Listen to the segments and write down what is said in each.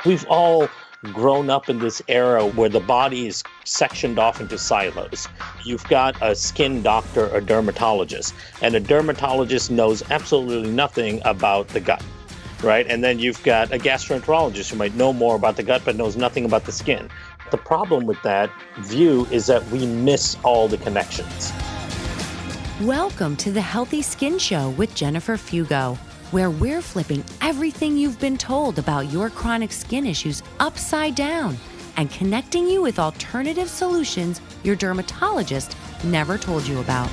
We've all grown up in this era where the body is sectioned off into silos. You've got a skin doctor, a dermatologist, and a dermatologist knows absolutely nothing about the gut, right? And then you've got a gastroenterologist who might know more about the gut but knows nothing about the skin. The problem with that view is that we miss all the connections. Welcome to the Healthy Skin Show with Jennifer Fugo, where we're flipping everything you've been told about your chronic skin issues upside down and connecting you with alternative solutions your dermatologist never told you about.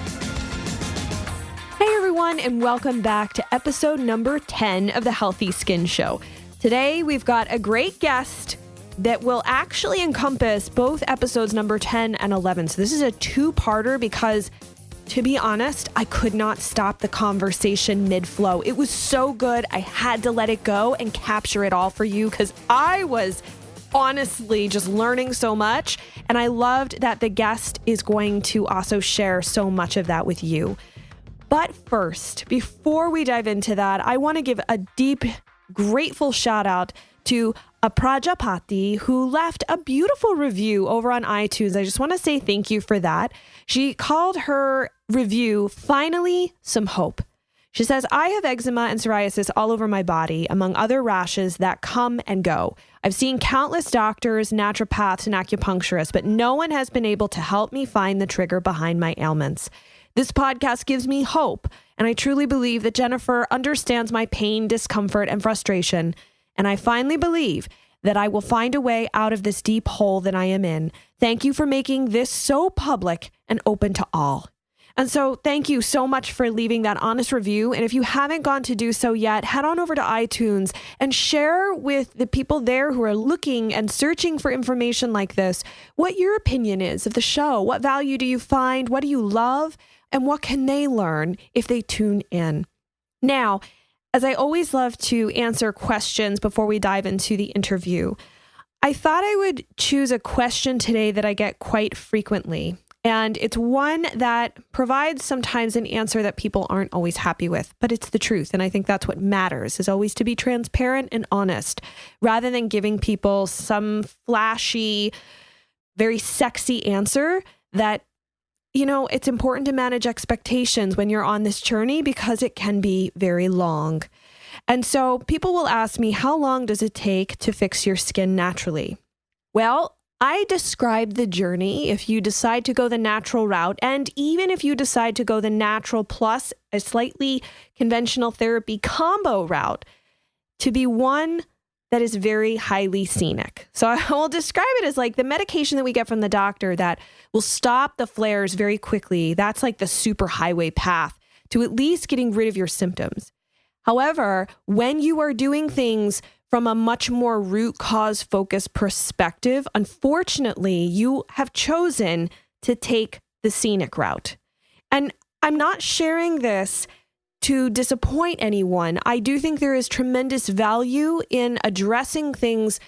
Hey everyone, and welcome back to episode number 10 of the Healthy Skin Show. Today we've got a great guest that will actually encompass both episodes number 10 and 11. So this is a two-parter because, to be honest, I could not stop the conversation mid-flow. It was so good, I had to let it go and capture it all for you because I was honestly just learning so much. And I loved that the guest is going to also share so much of that with you. But first, before we dive into that, I want to give a deep, grateful shout out to a Prajapati who left a beautiful review over on iTunes. I just want to say thank you for that. She called her review, "Finally Some Hope." She says, "I have eczema and psoriasis all over my body, among other rashes that come and go. I've seen countless doctors, naturopaths, and acupuncturists, but no one has been able to help me find the trigger behind my ailments. This podcast gives me hope, and I truly believe that Jennifer understands my pain, discomfort, and frustration. And I finally believe that I will find a way out of this deep hole that I am in. Thank you for making this so public and open to all." And so thank you so much for leaving that honest review. And if you haven't gone to do so yet, head on over to iTunes and share with the people there who are looking and searching for information like this what your opinion is of the show. What value do you find? What do you love? And what can they learn if they tune in? Now, as I always love to answer questions before we dive into the interview, I thought I would choose a question today that I get quite frequently. And it's one that provides sometimes an answer that people aren't always happy with, but it's the truth. And I think that's what matters, is always to be transparent and honest, rather than giving people some flashy, very sexy answer that, you know, it's important to manage expectations when you're on this journey because it can be very long. And so people will ask me, how long does it take to fix your skin naturally? Well, I describe the journey if you decide to go the natural route, and even if you decide to go the natural plus a slightly conventional therapy combo route, to be one that is very highly scenic. So I will describe it as like the medication that we get from the doctor that will stop the flares very quickly. That's like the super highway path to at least getting rid of your symptoms. However, when you are doing things from a much more root cause focused perspective, unfortunately, you have chosen to take the scenic route. And I'm not sharing this to disappoint anyone. I do think there is tremendous value in addressing things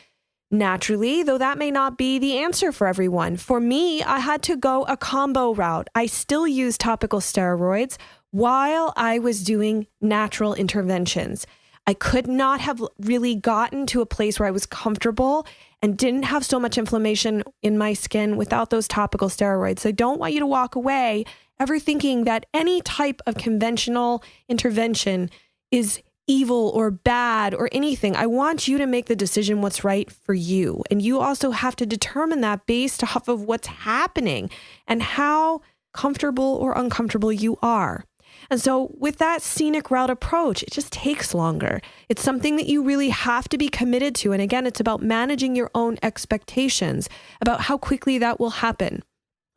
naturally, though that may not be the answer for everyone. For me, I had to go a combo route. I still use topical steroids while I was doing natural interventions. I could not have really gotten to a place where I was comfortable and didn't have so much inflammation in my skin without those topical steroids. I don't want you to walk away ever thinking that any type of conventional intervention is evil or bad or anything. I want you to make the decision what's right for you. And you also have to determine that based off of what's happening and how comfortable or uncomfortable you are. And so with that scenic route approach, it just takes longer. It's something that you really have to be committed to. And again, it's about managing your own expectations about how quickly that will happen.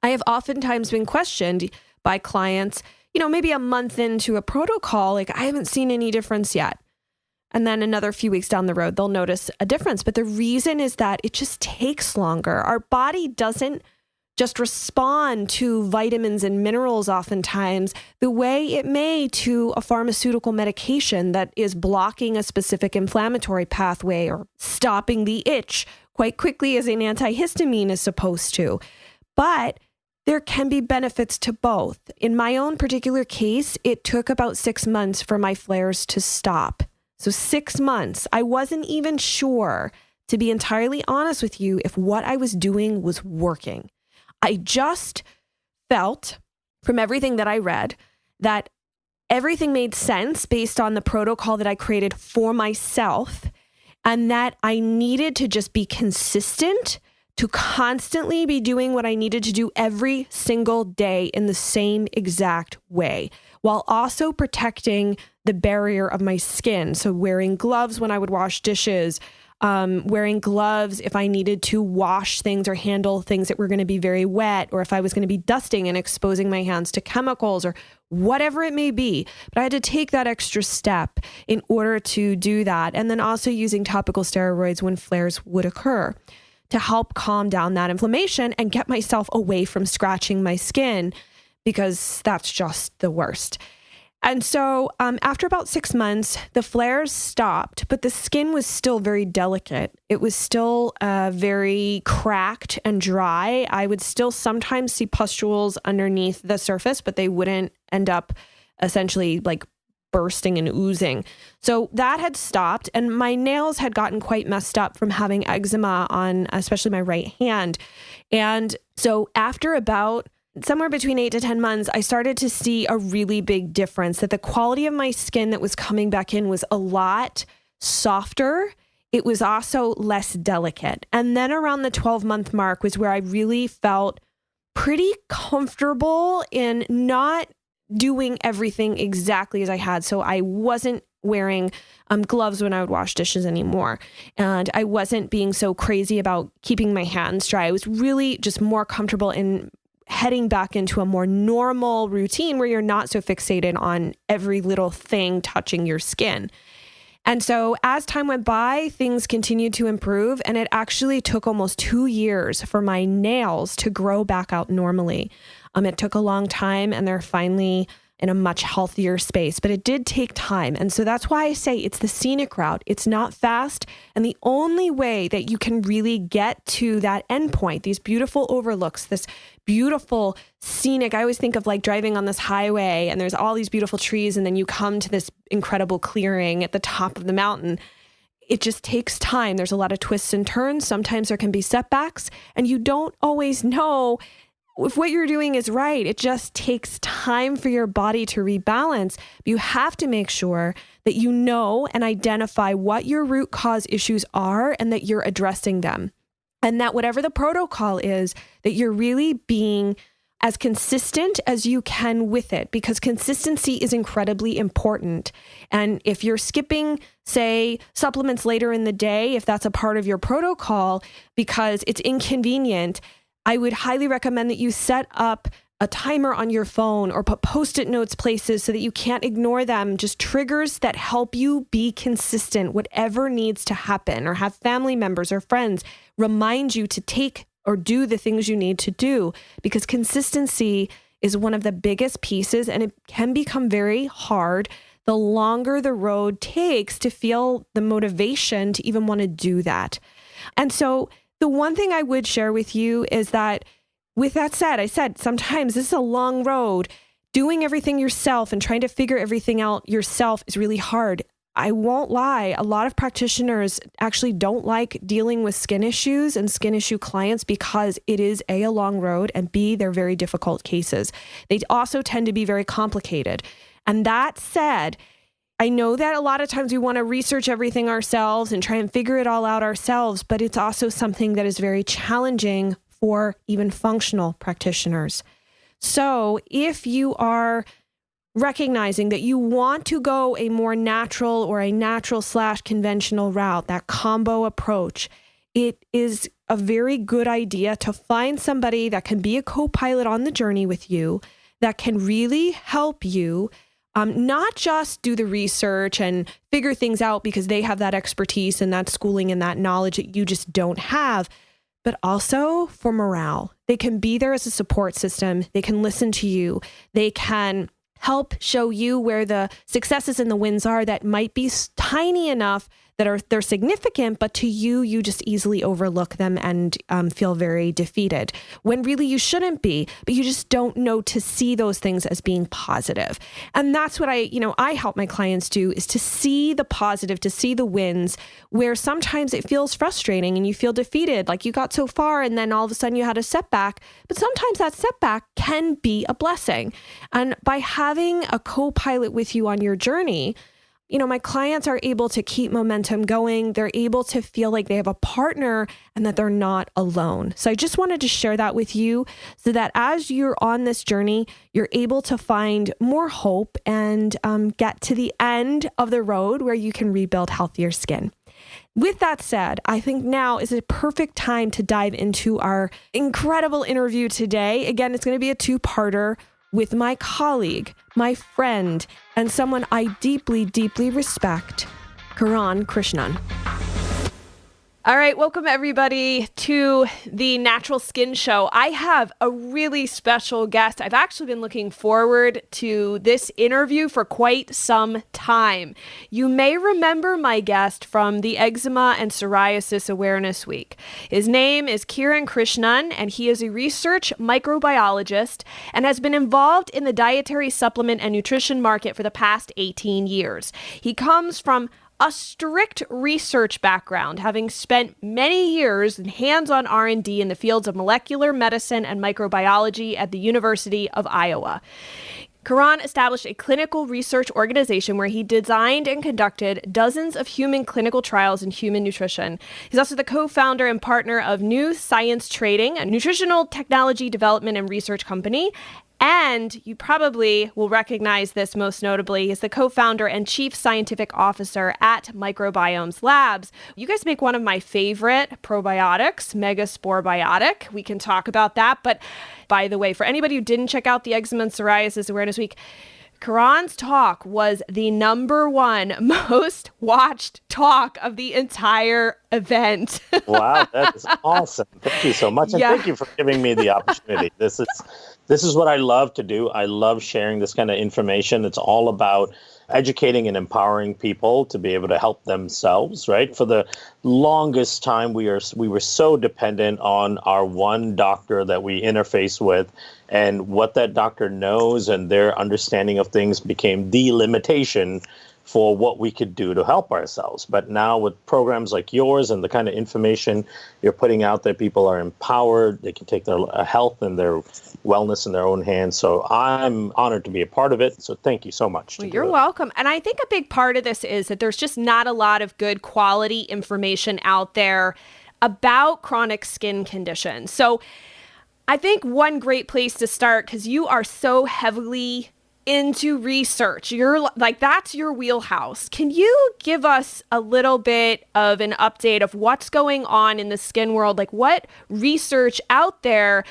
I have oftentimes been questioned by clients, maybe a month into a protocol, like I haven't seen any difference yet. And then another few weeks down the road, they'll notice a difference. But the reason is that it just takes longer. Our body doesn't just respond to vitamins and minerals oftentimes the way it may to a pharmaceutical medication that is blocking a specific inflammatory pathway or stopping the itch quite quickly as an antihistamine is supposed to. But there can be benefits to both. In my own particular case, it took about 6 months for my flares to stop. So 6 months. I wasn't even sure to be entirely honest with you, if what I was doing was working. I just felt from everything that I read that everything made sense based on the protocol that I created for myself, and that I needed to just be consistent, to constantly be doing what I needed to do every single day in the same exact way, while also protecting the barrier of my skin. So wearing gloves when I would wash dishes, wearing gloves if I needed to wash things or handle things that were going to be very wet, or if I was going to be dusting and exposing my hands to chemicals or whatever it may be. But I had to take that extra step in order to do that. And then also using topical steroids when flares would occur to help calm down that inflammation and get myself away from scratching my skin, because that's just the worst. And so after about 6 months, the flares stopped, but the skin was still very delicate. It was still very cracked and dry. I would still sometimes see pustules underneath the surface, but they wouldn't end up essentially like bursting and oozing. So that had stopped, and my nails had gotten quite messed up from having eczema on especially my right hand. And so after about somewhere between 8 to 10 months, I started to see a really big difference, that the quality of my skin that was coming back in was a lot softer. It was also less delicate. And then around the 12-month mark was where I really felt pretty comfortable in not doing everything exactly as I had. So I wasn't wearing gloves when I would wash dishes anymore. And I wasn't being so crazy about keeping my hands dry. I was really just more comfortable in heading back into a more normal routine where you're not so fixated on every little thing touching your skin. And so as time went by, things continued to improve, and it actually took almost 2 years for my nails to grow back out normally. It took a long time, and they're finally in a much healthier space, but it did take time. And so that's why I say it's the scenic route. It's not fast. And the only way that you can really get to that endpoint, these beautiful overlooks, this beautiful scenic, I always think of like driving on this highway and there's all these beautiful trees, and then you come to this incredible clearing at the top of the mountain. It just takes time. There's a lot of twists and turns. Sometimes there can be setbacks, and you don't always know if what you're doing is right. It just takes time for your body to rebalance. You have to make sure that you know and identify what your root cause issues are, and that you're addressing them. And that whatever the protocol is, that you're really being as consistent as you can with it, because consistency is incredibly important. And if you're skipping, say, supplements later in the day, if that's a part of your protocol because it's inconvenient, I would highly recommend that you set up a timer on your phone or put Post-it notes places so that you can't ignore them. Just triggers that help you be consistent, whatever needs to happen, or have family members or friends remind you to take or do the things you need to do, because consistency is one of the biggest pieces, and it can become very hard the longer the road takes to feel the motivation to even want to do that. And so the one thing I would share with you is that, with that said, I said sometimes this is a long road. Doing everything yourself and trying to figure everything out yourself is really hard. I won't lie. A lot of practitioners actually don't like dealing with skin issues and skin issue clients because it is A, a long road, and B, they're very difficult cases. They also tend to be very complicated. And that said, I know that a lot of times we want to research everything ourselves and try and figure it all out ourselves, but it's also something that is very challenging for even functional practitioners. So if you are recognizing that you want to go a more natural or a natural/conventional route, that combo approach, it is a very good idea to find somebody that can be a co-pilot on the journey with you, that can really help you. Not just do the research and figure things out because they have that expertise and that schooling and that knowledge that you just don't have, but also for morale. They can be there as a support system. They can listen to you. They can help show you where the successes and the wins are that might be tiny enough that they're significant, but to you, you just easily overlook them and feel very defeated when really you shouldn't be, but you just don't know to see those things as being positive. And that's what I help my clients do, is to see the positive, to see the wins, where sometimes it feels frustrating and you feel defeated, like you got so far and then all of a sudden you had a setback, but sometimes that setback can be a blessing. And by having a co-pilot with you on your journey, my clients are able to keep momentum going. They're able to feel like they have a partner and that they're not alone. So I just wanted to share that with you so that as you're on this journey, you're able to find more hope and get to the end of the road where you can rebuild healthier skin. With that said, I think now is a perfect time to dive into our incredible interview today. Again, it's going to be a two-parter with my colleague, my friend, and someone I deeply, deeply respect, Kiran Krishnan. All right, welcome everybody to the Natural Skin Show. I have a really special guest. I've actually been looking forward to this interview for quite some time. You may remember my guest from the Eczema and Psoriasis Awareness Week. His name is Kiran Krishnan, and he is a research microbiologist and has been involved in the dietary supplement and nutrition market for the past 18 years. He comes from a strict research background, having spent many years in hands-on R&D in the fields of molecular medicine and microbiology at the University of Iowa. Kiran established a clinical research organization where he designed and conducted dozens of human clinical trials in human nutrition. He's also the co-founder and partner of New Science Trading, a nutritional technology development and research company. And you probably will recognize this most notably. He's the co-founder and chief scientific officer at Microbiome Labs. You guys make one of my favorite probiotics, MegaSporeBiotic. We can talk about that. But by the way, for anybody who didn't check out the Eczema and Psoriasis Awareness Week, Kiran's talk was the #1 most watched talk of the entire event. Wow, that is awesome. Thank you so much. And thank you for giving me the opportunity. This is what I love to do. I love sharing this kind of information. It's all about educating and empowering people to be able to help themselves, right? For the longest time, we were so dependent on our one doctor that we interface with, and what that doctor knows and their understanding of things became the limitation for what we could do to help ourselves. But now with programs like yours and the kind of information you're putting out there, people are empowered. They can take their health and their wellness in their own hands. So I'm honored to be a part of it. So thank you so much. Well, you're welcome. And I think a big part of this is that there's just not a lot of good quality information out there about chronic skin conditions. So I think one great place to start, because you are so heavily into research. You're like, that's your wheelhouse. Can you give us a little bit of an update of what's going on in the skin world? Like, what research out there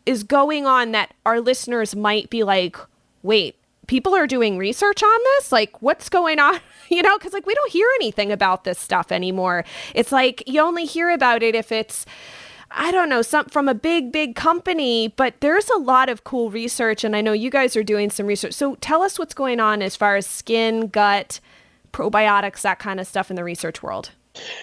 is going on that our listeners might be like, wait, people are doing research on this? Like, what's going on? Because like we don't hear anything about this stuff anymore. It's like you only hear about it if it's, I don't know, from a big company, but there's a lot of cool research, and I know you guys are doing some research. So tell us what's going on as far as skin, gut, probiotics, that kind of stuff in the research world.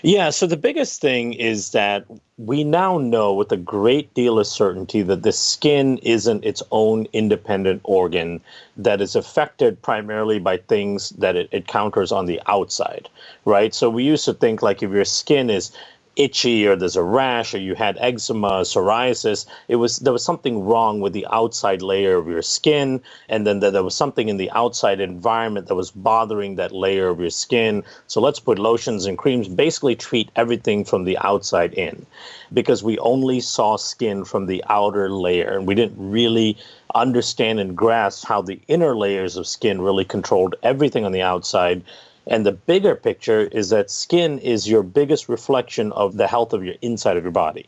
Yeah, so the biggest thing is that we now know with a great deal of certainty that the skin isn't its own independent organ that is affected primarily by things that it encounters on the outside, right? So we used to think like if your skin is itchy or there's a rash or you had eczema, psoriasis, there was something wrong with the outside layer of your skin, and then there was something in the outside environment that was bothering that layer of your skin. So let's put lotions and creams, basically treat everything from the outside in, because we only saw skin from the outer layer and we didn't really understand and grasp how the inner layers of skin really controlled everything on the outside. And the bigger picture is that skin is your biggest reflection of the health of your inside of your body.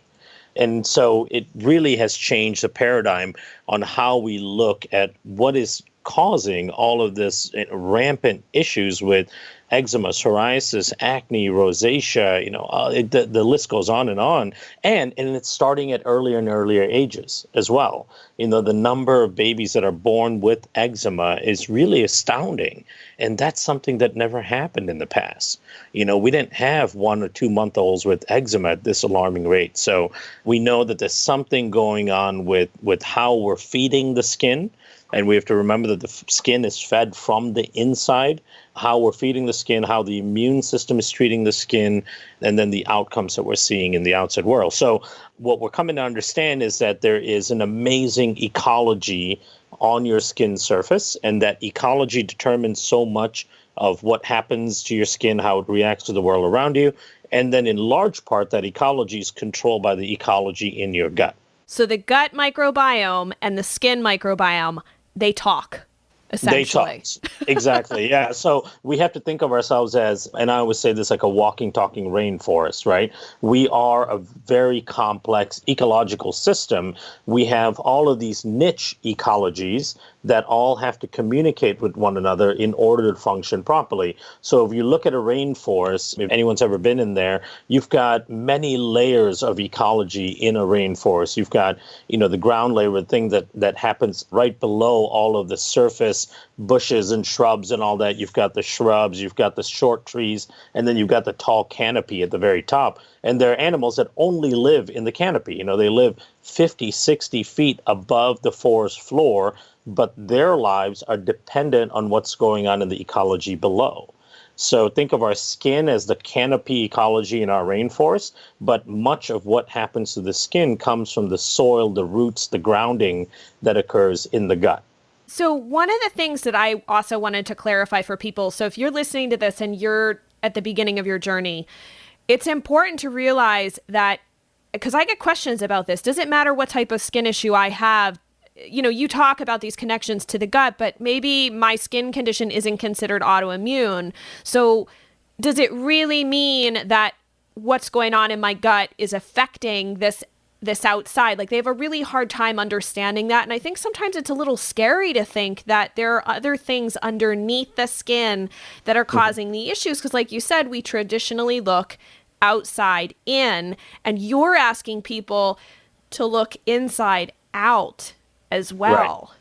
And so it really has changed the paradigm on how we look at what is causing all of this rampant issues with eczema, psoriasis, acne, rosacea, the list goes on. And it's starting at earlier and earlier ages as well. The number of babies that are born with eczema is really astounding. And that's something that never happened in the past. We didn't have 1 or 2 month olds with eczema at this alarming rate. So we know that there's something going on with how we're feeding the skin. And we have to remember that the skin is fed from the inside, how we're feeding the skin, how the immune system is treating the skin, and then the outcomes that we're seeing in the outside world. So what we're coming to understand is that there is an amazing ecology on your skin surface, and that ecology determines so much of what happens to your skin, how it reacts to the world around you. And then in large part, that ecology is controlled by the ecology in your gut. So the gut microbiome and the skin microbiome, they talk, essentially. They talk. Exactly. Yeah. So we have to think of ourselves as, and I always say this, like a walking, talking rainforest, right? We are a very complex ecological system. We have all of these niche ecologies that all have to communicate with one another in order to function properly. So if you look at a rainforest, if anyone's ever been in there, you've got many layers of ecology in a rainforest. You've got, the ground layer, the thing that happens right below all of the surface bushes and shrubs and all that. You've got the shrubs, you've got the short trees, and then you've got the tall canopy at the very top. And there are animals that only live in the canopy. They live 50, 60 feet above the forest floor, but their lives are dependent on what's going on in the ecology below. So think of our skin as the canopy ecology in our rainforest, but much of what happens to the skin comes from the soil, the roots, the grounding that occurs in the gut. So one of the things that I also wanted to clarify for people, so if you're listening to this and you're at the beginning of your journey, it's important to realize that, because I get questions about this, does it matter what type of skin issue I have? You talk about these connections to the gut, but maybe my skin condition isn't considered autoimmune. So does it really mean that what's going on in my gut is affecting this outside? Like, they have a really hard time understanding that. And I think sometimes it's a little scary to think that there are other things underneath the skin that are causing the issues. Because like you said, we traditionally look outside in, and you're asking people to look inside out as well. Right.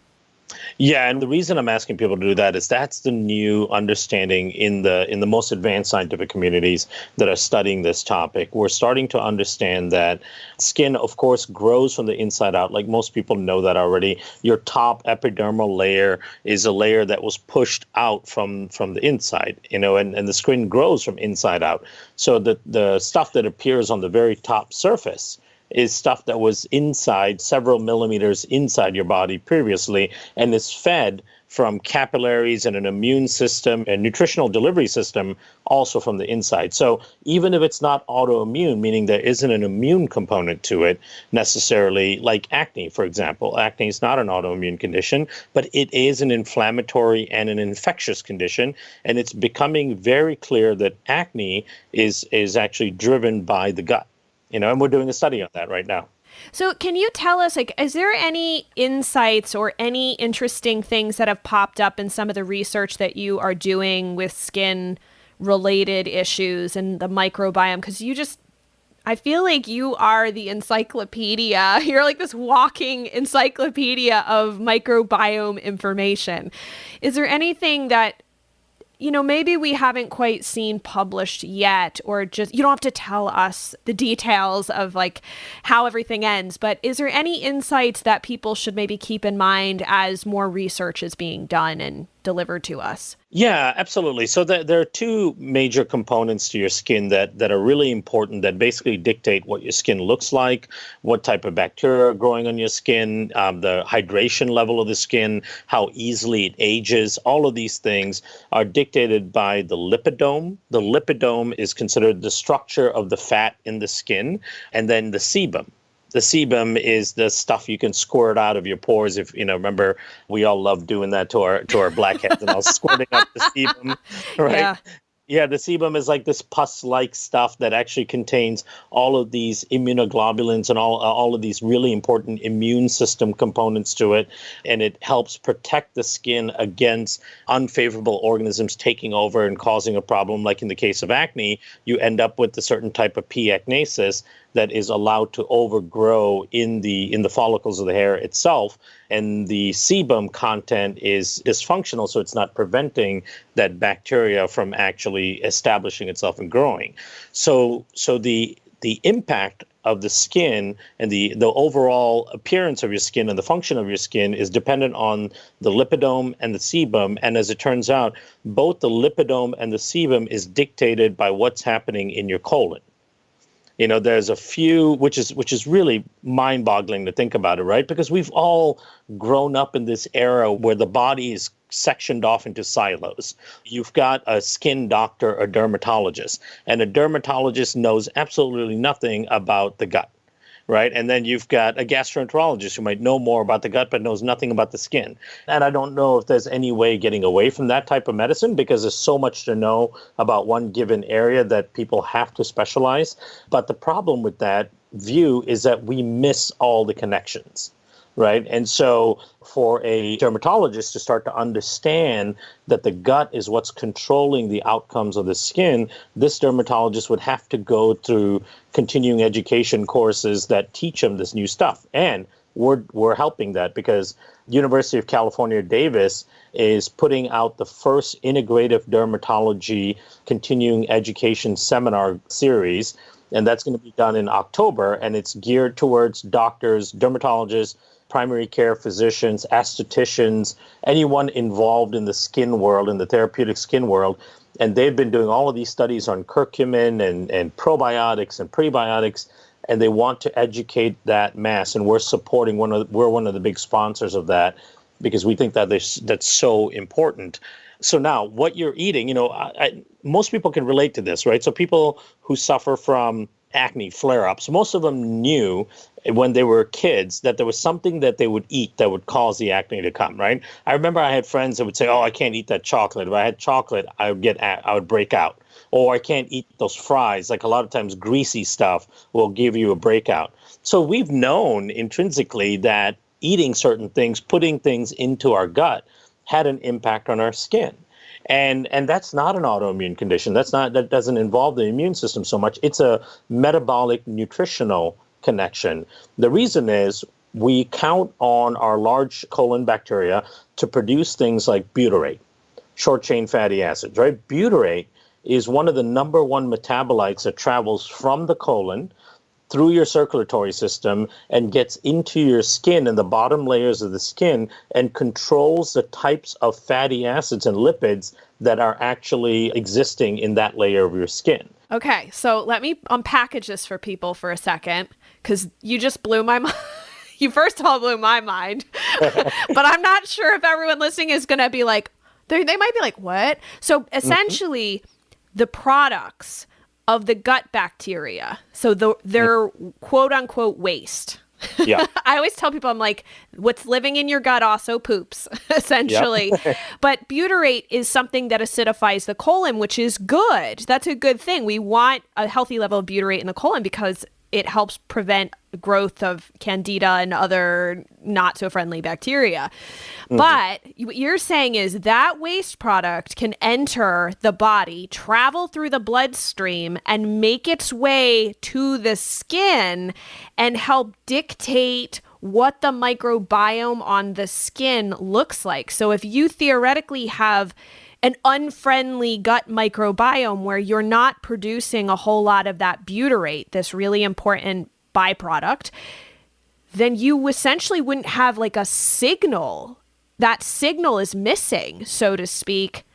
Yeah, and the reason I'm asking people to do that is that's the new understanding in the most advanced scientific communities that are studying this topic. We're starting to understand that skin, of course, grows from the inside out. Like most people know that already. Your top epidermal layer is a layer that was pushed out from the inside, and the skin grows from inside out. So the stuff that appears on the very top surface is stuff that was inside, several millimeters inside your body previously, and is fed from capillaries and an immune system and nutritional delivery system also from the inside. So even if it's not autoimmune, meaning there isn't an immune component to it necessarily, like acne, for example. Acne is not an autoimmune condition, but it is an inflammatory and an infectious condition. And it's becoming very clear that acne is actually driven by the gut. And we're doing a study on that right now. So can you tell us, is there any insights or any interesting things that have popped up in some of the research that you are doing with skin-related issues and the microbiome? Because I feel like you are the encyclopedia. You're like this walking encyclopedia of microbiome information. Is there anything that maybe we haven't quite seen published yet, or just, you don't have to tell us the details of how everything ends, but is there any insights that people should maybe keep in mind as more research is being done and delivered to us? Yeah, absolutely. So there are two major components to your skin that are really important, that basically dictate what your skin looks like, what type of bacteria are growing on your skin, the hydration level of the skin, how easily it ages. All of these things are dictated by the lipidome. The lipidome is considered the structure of the fat in the skin, and then the sebum. The sebum is the stuff you can squirt out of your pores. If remember, we all love doing that to our blackheads and all, squirting out the sebum, right? Yeah, the sebum is like this pus-like stuff that actually contains all of these immunoglobulins and all of these really important immune system components to it, and it helps protect the skin against unfavorable organisms taking over and causing a problem. Like in the case of acne, you end up with a certain type of P. acnesis that is allowed to overgrow in the follicles of the hair itself, and the sebum content is dysfunctional, so it's not preventing that bacteria from actually establishing itself and growing. So the impact of the skin and the overall appearance of your skin and the function of your skin is dependent on the lipidome and the sebum. And as it turns out, both the lipidome and the sebum is dictated by what's happening in your colon. There's a few, which is really mind-boggling to think about it, right? Because we've all grown up in this era where the body is sectioned off into silos. You've got a skin doctor, a dermatologist, and a dermatologist knows absolutely nothing about the gut, right? And then you've got a gastroenterologist who might know more about the gut but knows nothing about the skin. And I don't know if there's any way getting away from that type of medicine, because there's so much to know about one given area that people have to specialize. But the problem with that view is that we miss all the connections, right? And so for a dermatologist to start to understand that the gut is what's controlling the outcomes of the skin, this dermatologist would have to go through continuing education courses that teach them this new stuff. And we're helping that, because University of California, Davis is putting out the first integrative dermatology continuing education seminar series. And that's going to be done in October. And it's geared towards doctors, dermatologists, primary care physicians, estheticians, anyone involved in the skin world, in the therapeutic skin world. And they've been doing all of these studies on curcumin and probiotics and prebiotics, and they want to educate that mass. And we're supporting we're one of the big sponsors of that, because we think that that's so important. So now what you're eating, most people can relate to this, right? So people who suffer from acne flare-ups, most of them knew when they were kids that there was something that they would eat that would cause the acne to come, right? I remember I had friends that would say, oh, I can't eat that chocolate. If I had chocolate, I would break out. Or I can't eat those fries. Like a lot of times greasy stuff will give you a breakout. So we've known intrinsically that eating certain things, putting things into our gut, had an impact on our skin. And that's not an autoimmune condition. That doesn't involve the immune system so much. It's a metabolic nutritional connection. The reason is we count on our large colon bacteria to produce things like butyrate, short chain fatty acids, right? Butyrate is one of the number one metabolites that travels from the colon through your circulatory system and gets into your skin and the bottom layers of the skin and controls the types of fatty acids and lipids that are actually existing in that layer of your skin. Okay, so let me unpackage this for people for a second, because you just blew my mind. You first of all blew my mind, but I'm not sure if everyone listening is going to be like, they might be like, what? So essentially, the products of the gut bacteria, so they're quote unquote waste. Yeah. I always tell people, I'm like, what's living in your gut also poops, essentially. Yep. But butyrate is something that acidifies the colon, which is good. That's a good thing. We want a healthy level of butyrate in the colon because it helps prevent growth of candida and other not so friendly bacteria. Mm-hmm. But what you're saying is that waste product can enter the body, travel through the bloodstream, and make its way to the skin and help dictate what the microbiome on the skin looks like. So if you theoretically have an unfriendly gut microbiome where you're not producing a whole lot of that butyrate, this really important byproduct, then you essentially wouldn't have like a signal. That signal is missing, so to speak.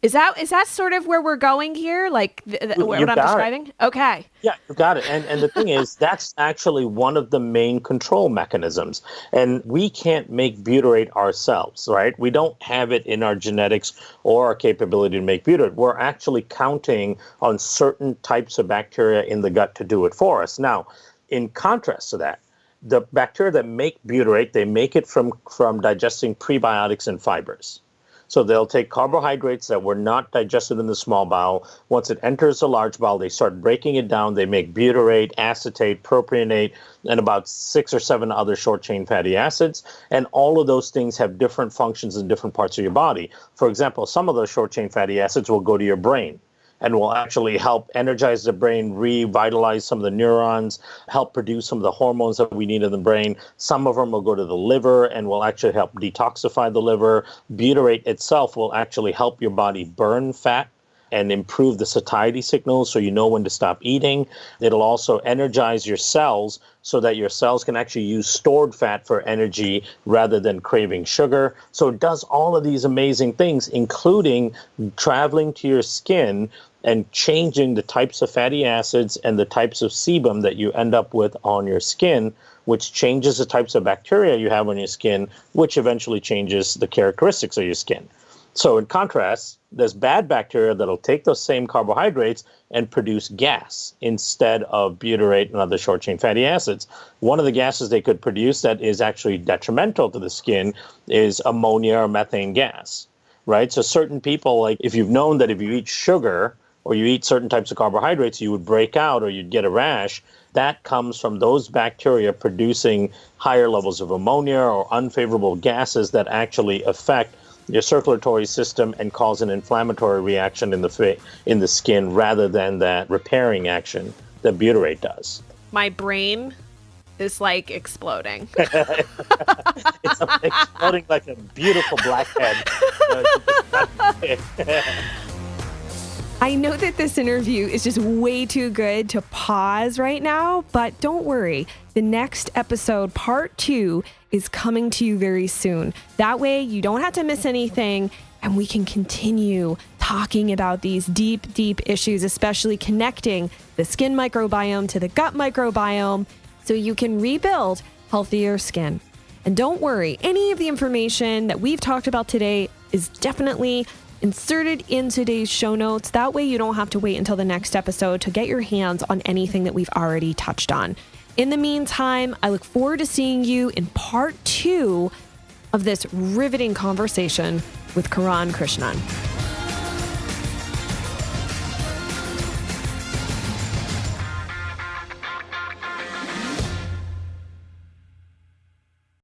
Is that sort of where we're going here? Like what I'm describing? Okay. Yeah, you got it. And the thing is, that's actually one of the main control mechanisms. And we can't make butyrate ourselves, right? We don't have it in our genetics or our capability to make butyrate. We're actually counting on certain types of bacteria in the gut to do it for us. Now, in contrast to that, the bacteria that make butyrate, they make it from digesting prebiotics and fibers. So they'll take carbohydrates that were not digested in the small bowel. Once it enters the large bowel, they start breaking it down. They make butyrate, acetate, propionate, and about 6 or 7 other short-chain fatty acids. And all of those things have different functions in different parts of your body. For example, some of those short-chain fatty acids will go to your brain and will actually help energize the brain, revitalize some of the neurons, help produce some of the hormones that we need in the brain. Some of them will go to the liver and will actually help detoxify the liver. Butyrate itself will actually help your body burn fat and improve the satiety signals so you know when to stop eating. It'll also energize your cells so that your cells can actually use stored fat for energy rather than craving sugar. So it does all of these amazing things, including traveling to your skin and changing the types of fatty acids and the types of sebum that you end up with on your skin, which changes the types of bacteria you have on your skin, which eventually changes the characteristics of your skin. So in contrast, there's bad bacteria that'll take those same carbohydrates and produce gas instead of butyrate and other short-chain fatty acids. One of the gases they could produce that is actually detrimental to the skin is ammonia or methane gas, right? So certain people, like if you've known that if you eat sugar or you eat certain types of carbohydrates, you would break out or you'd get a rash, that comes from those bacteria producing higher levels of ammonia or unfavorable gases that actually affect your circulatory system and cause an inflammatory reaction in the skin rather than that repairing action that butyrate does. My brain is like exploding. It's exploding like a beautiful blackhead. I know that this interview is just way too good to pause right now, but don't worry. The next episode, part 2, is coming to you very soon. That way you don't have to miss anything and we can continue talking about these deep, deep issues, especially connecting the skin microbiome to the gut microbiome so you can rebuild healthier skin. And don't worry, any of the information that we've talked about today is definitely inserted in today's show notes. That way you don't have to wait until the next episode to get your hands on anything that we've already touched on. In the meantime, I look forward to seeing you in part 2 of this riveting conversation with Kiran Krishnan.